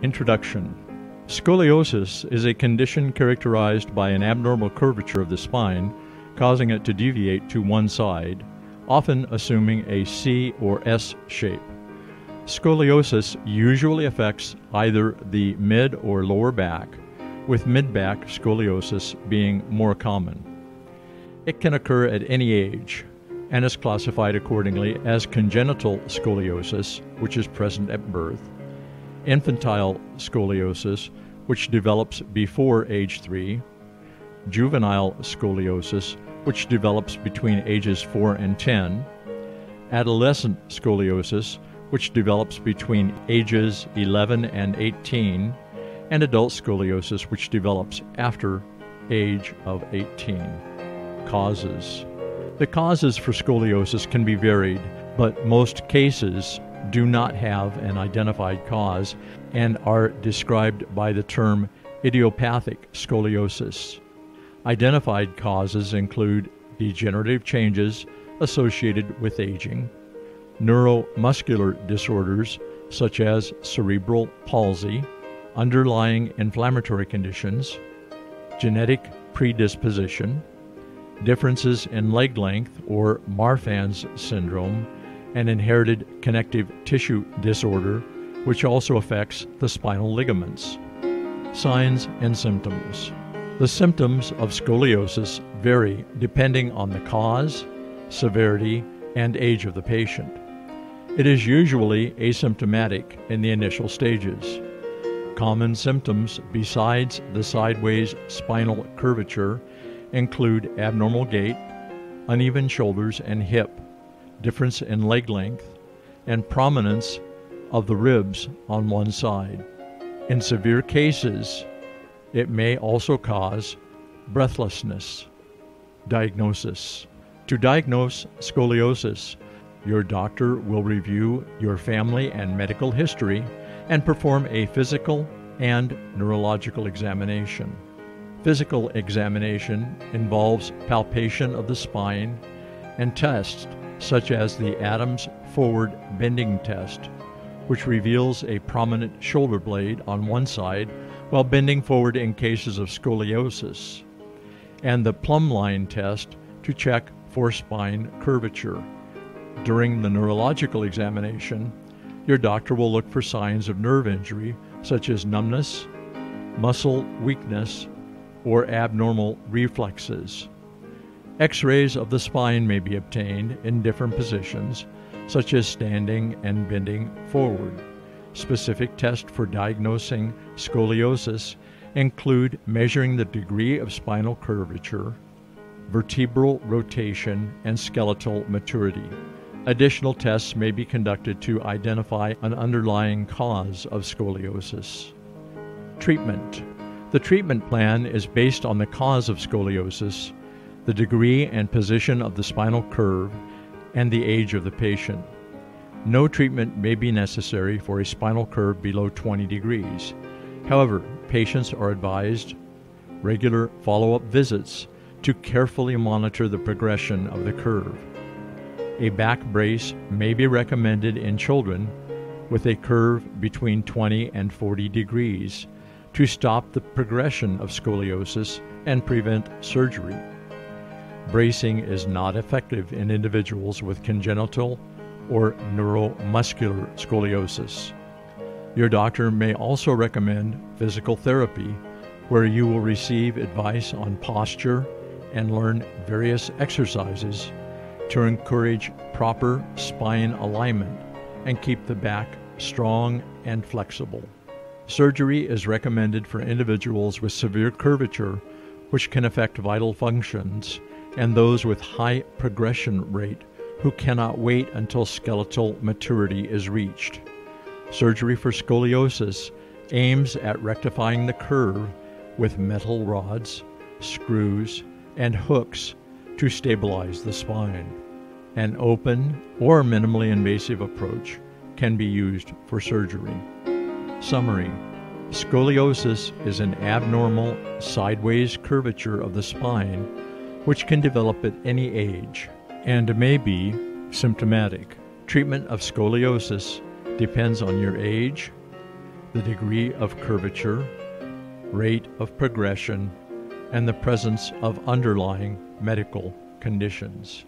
Introduction. Scoliosis is a condition characterized by an abnormal curvature of the spine, causing it to deviate to one side, often assuming a C or S shape. Scoliosis usually affects either the mid or lower back, with mid-back scoliosis being more common. It can occur at any age and is classified accordingly as congenital scoliosis, which is present at birth, infantile scoliosis, which develops before age 3, juvenile scoliosis, which develops between ages 4 and 10, adolescent scoliosis, which develops between ages 11 and 18, and adult scoliosis, which develops after age of 18. Causes. The causes for scoliosis can be varied, but most cases do not have an identified cause and are described by the term idiopathic scoliosis. Identified causes include degenerative changes associated with aging, neuromuscular disorders such as cerebral palsy, underlying inflammatory conditions, genetic predisposition, differences in leg length or Marfan's syndrome, an inherited connective tissue disorder, which also affects the spinal ligaments. Signs and symptoms. The symptoms of scoliosis vary depending on the cause, severity, and age of the patient. It is usually asymptomatic in the initial stages. Common symptoms besides the sideways spinal curvature include abnormal gait, uneven shoulders and hip, difference in leg length, and prominence of the ribs on one side. In severe cases, it may also cause breathlessness. Diagnosis. To diagnose scoliosis, your doctor will review your family and medical history and perform a physical and neurological examination. Physical examination involves palpation of the spine and tests such as the Adams forward bending test, which reveals a prominent shoulder blade on one side while bending forward in cases of scoliosis, and the plumb line test to check for spine curvature. During the neurological examination, your doctor will look for signs of nerve injury such as numbness, muscle weakness, or abnormal reflexes. X-rays of the spine may be obtained in different positions, such as standing and bending forward. Specific tests for diagnosing scoliosis include measuring the degree of spinal curvature, vertebral rotation, and skeletal maturity. Additional tests may be conducted to identify an underlying cause of scoliosis. Treatment. The treatment plan is based on the cause of scoliosis, the degree and position of the spinal curve, and the age of the patient. No treatment may be necessary for a spinal curve below 20 degrees. However, patients are advised regular follow-up visits to carefully monitor the progression of the curve. A back brace may be recommended in children with a curve between 20 and 40 degrees to stop the progression of scoliosis and prevent surgery. Bracing is not effective in individuals with congenital or neuromuscular scoliosis. Your doctor may also recommend physical therapy, where you will receive advice on posture and learn various exercises to encourage proper spine alignment and keep the back strong and flexible. Surgery is recommended for individuals with severe curvature, which can affect vital functions, and those with high progression rate who cannot wait until skeletal maturity is reached. Surgery for scoliosis aims at rectifying the curve with metal rods, screws, and hooks to stabilize the spine. An open or minimally invasive approach can be used for surgery. Summary. Scoliosis is an abnormal sideways curvature of the spine which can develop at any age and may be symptomatic. Treatment of scoliosis depends on your age, the degree of curvature, rate of progression, and the presence of underlying medical conditions.